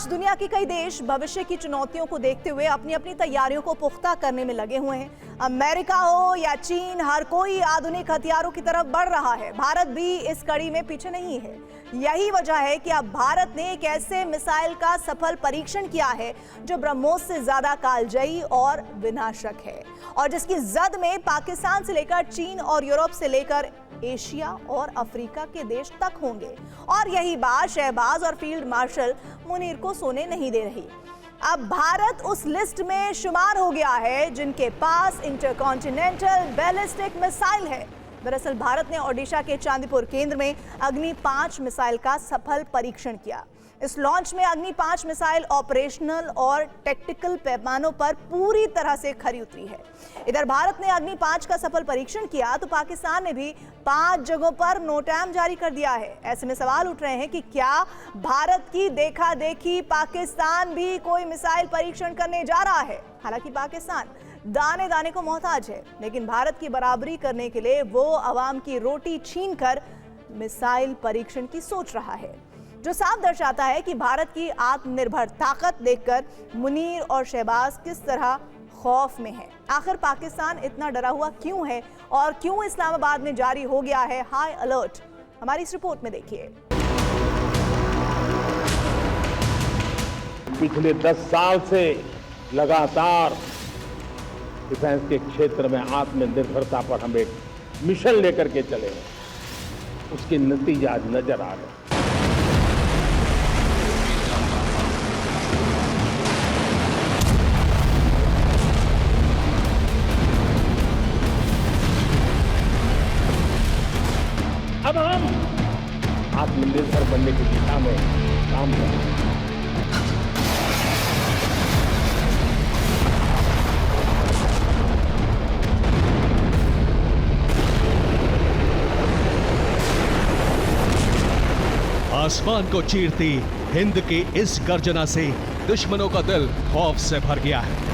आज दुनिया के कई देश भविष्य की चुनौतियों को देखते हुए अपनी अपनी तैयारियों को पुख्ता करने में लगे हुए हैं। अमेरिका हो या चीन, हर कोई आधुनिक हथियारों की तरफ बढ़ रहा है। भारत भी इस कड़ी में पीछे नहीं है। यही वजह है कि अब भारत ने एक ऐसे मिसाइल का सफल परीक्षण किया है जो ब्रह्मोस से ज्यादा कालजयी और विनाशक है, और जिसकी जद में पाकिस्तान से लेकर चीन और यूरोप से लेकर एशिया और अफ्रीका के देश तक होंगे। और यही बात शहबाज और फील्ड मार्शल मुनीर को सोने नहीं दे रही। अब भारत उस लिस्ट में शुमार हो गया है जिनके पास इंटरकॉन्टिनेंटल बैलिस्टिक मिसाइल है। दरअसल भारत ने ओडिशा के चांदीपुर केंद्र में अग्नि 5 मिसाइल का सफल परीक्षण किया। इस लॉन्च में अग्नि 5 मिसाइल ऑपरेशनल और टैक्टिकल पैमानों पर पूरी तरह से खरी उतरी है। इधर भारत ने अग्नि 5 का सफल परीक्षण किया तो पाकिस्तान ने भी 5 जगहों पर नोटैम जारी कर दिया है। ऐसे में सवाल उठ रहे हैं कि क्या भारत की देखा देखी पाकिस्तान भी कोई मिसाइल परीक्षण करने जा रहा है। हालांकि पाकिस्तान दाने दाने को मोहताज है, लेकिन भारत की बराबरी करने के लिए वो अवाम की रोटी छीनकर मिसाइल परीक्षण की सोच रहा है, जो साफ दर्शाता है कि भारत की आत्मनिर्भर ताकत देखकर मुनीर और शहबाज किस तरह खौफ में है। आखिर पाकिस्तान इतना डरा हुआ क्यों है और क्यों इस्लामाबाद में जारी हो गया है हाई अलर्ट, हमारी इस रिपोर्ट में देखिए। पिछले 10 साल से लगातार डिफेंस के क्षेत्र में आत्मनिर्भरता पर हम एक मिशन लेकर के चले हैं, उसके नतीजे आज नजर आ रहे हैं। अब हम आत्मनिर्भर बनने की दिशा में काम कर रहे हैं। आसमान को चीरती हिंद की इस गर्जना से दुश्मनों का दिल खौफ से भर गया है।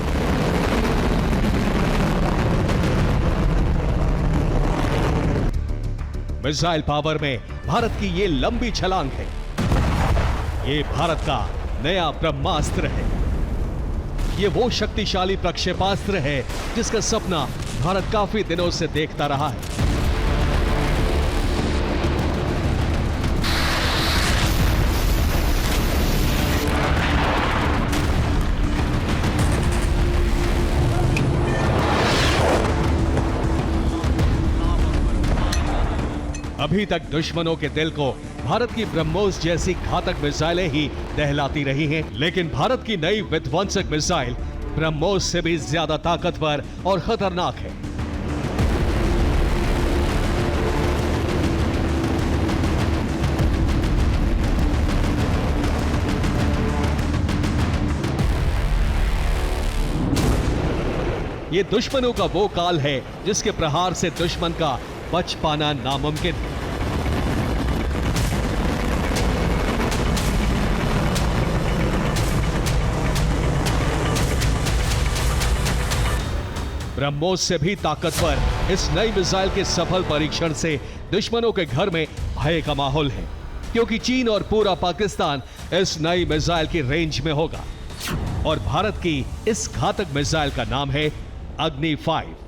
मिसाइल पावर में भारत की ये लंबी छलांग है। ये भारत का नया ब्रह्मास्त्र है। ये वो शक्तिशाली प्रक्षेपास्त्र है जिसका सपना भारत काफी दिनों से देखता रहा है। अभी तक दुश्मनों के दिल को भारत की ब्रह्मोस जैसी घातक मिसाइलें ही दहलाती रही हैं, लेकिन भारत की नई विध्वंसक मिसाइल ब्रह्मोस से भी ज्यादा ताकतवर और खतरनाक है। ये दुश्मनों का वो काल है जिसके प्रहार से दुश्मन का बच पाना नामुमकिन है। ब्रह्मोस से भी ताकतवर इस नई मिसाइल के सफल परीक्षण से दुश्मनों के घर में भय का माहौल है, क्योंकि चीन और पूरा पाकिस्तान इस नई मिसाइल की रेंज में होगा। और भारत की इस घातक मिसाइल का नाम है अग्नि 5।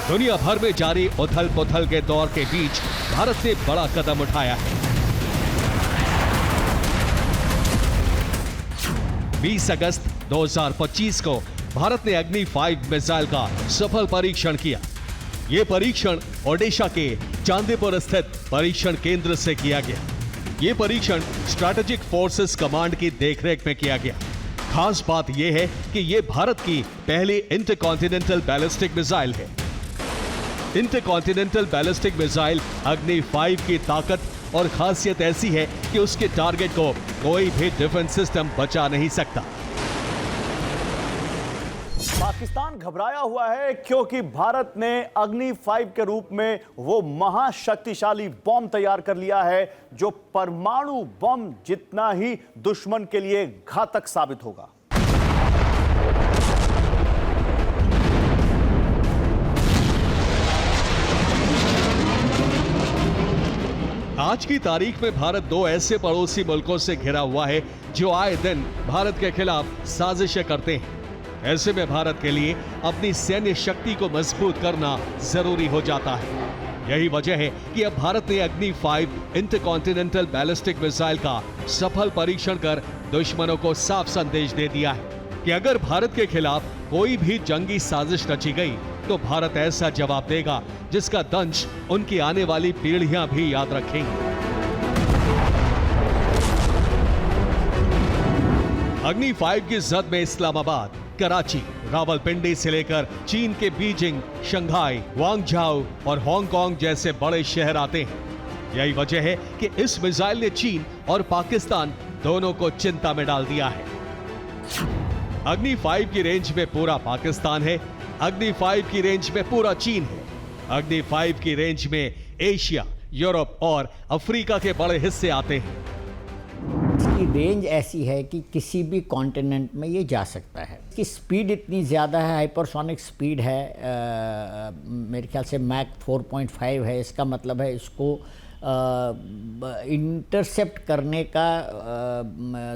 दुनिया भर में जारी उथल पुथल के दौर के बीच भारत ने बड़ा कदम उठाया है। 20 अगस्त 2025 को भारत ने अग्नि 5 मिसाइल का सफल परीक्षण किया। यह परीक्षण ओडिशा के चांदीपुर स्थित परीक्षण केंद्र से किया गया। यह परीक्षण स्ट्रैटेजिक फोर्सेस कमांड की देखरेख में किया गया। खास बात यह है कि यह भारत की पहली इंटरकॉन्टिनेंटल बैलिस्टिक मिसाइल है। इंटरकॉन्टिनेंटल बैलिस्टिक मिसाइल अग्नि 5 की ताकत और खासियत ऐसी है कि उसके टारगेट को कोई भी डिफेंस सिस्टम बचा नहीं सकता। पाकिस्तान घबराया हुआ है क्योंकि भारत ने अग्नि 5 के रूप में वो महाशक्तिशाली बम तैयार कर लिया है जो परमाणु बम जितना ही दुश्मन के लिए घातक साबित होगा। आज की तारीख में भारत दो ऐसे पड़ोसी मुल्कों से घिरा हुआ है जो आए दिन भारत के खिलाफ साजिशें करते हैं। ऐसे में भारत के लिए अपनी सैन्य शक्ति को मजबूत करना जरूरी हो जाता है। यही वजह है कि अब भारत ने अग्नि 5 इंटरकॉन्टिनेंटल बैलिस्टिक मिसाइल का सफल परीक्षण कर दुश्मनों को साफ संदेश दे दिया है कि अगर भारत के खिलाफ कोई भी जंगी साजिश रची गई तो भारत ऐसा जवाब देगा जिसका दंश उनकी आने वाली पीढ़ियां भी याद रखेंगी। अग्नि 5 की जद में इस्लामाबाद, कराची, रावलपिंडी से लेकर चीन के बीजिंग, शंघाई, ग्वांगझाओ और हांगकांग जैसे बड़े शहर आते हैं। यही वजह है कि इस मिसाइल ने चीन और पाकिस्तान दोनों को चिंता में डाल दिया है। अग्नि 5 की रेंज में पूरा पाकिस्तान है, अग्नि 5 की रेंज में पूरा चीन है, अग्नि 5 की रेंज में एशिया, यूरोप और अफ्रीका के बड़े हिस्से आते हैं। इसकी रेंज ऐसी है कि किसी भी कॉन्टिनेंट में ये जा सकता है। इसकी स्पीड इतनी ज़्यादा है, हाइपरसोनिक स्पीड है, मेरे ख्याल से मैक 4.5 है। इसका मतलब है इसको इंटरसेप्ट करने का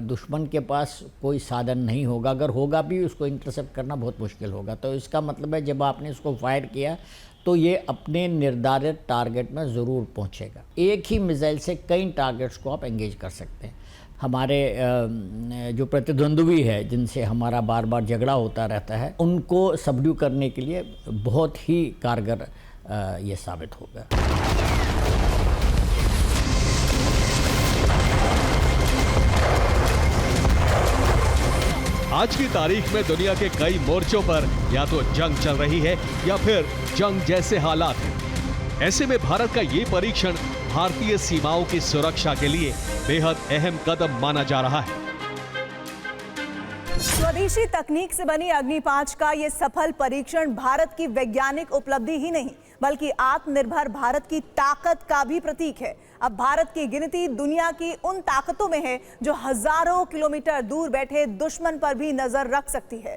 दुश्मन के पास कोई साधन नहीं होगा। अगर होगा भी उसको इंटरसेप्ट करना बहुत मुश्किल होगा। तो इसका मतलब है जब आपने इसको फायर किया तो ये अपने निर्धारित टारगेट में ज़रूर पहुंचेगा। एक ही मिसाइल से कई टारगेट्स को आप एंगेज कर सकते हैं। हमारे जो प्रतिद्वंद्वी है जिनसे हमारा बार बार झगड़ा होता रहता है, उनको सबड्यू करने के लिए बहुत ही कारगर ये साबित होगा। आज की तारीख में दुनिया के कई मोर्चों पर या तो जंग चल रही है या फिर जंग जैसे हालात हैं। ऐसे में भारत का ये परीक्षण भारतीय सीमाओं की सुरक्षा के लिए बेहद अहम कदम माना जा रहा है। स्वदेशी तकनीक से बनी अग्नि 5 का ये सफल परीक्षण भारत की वैज्ञानिक उपलब्धि ही नहीं बल्कि आत्मनिर्भर भारत की ताकत का भी प्रतीक है। अब भारत की गिनती दुनिया की उन ताकतों में है जो हजारों किलोमीटर दूर बैठे दुश्मन पर भी नजर रख सकती है।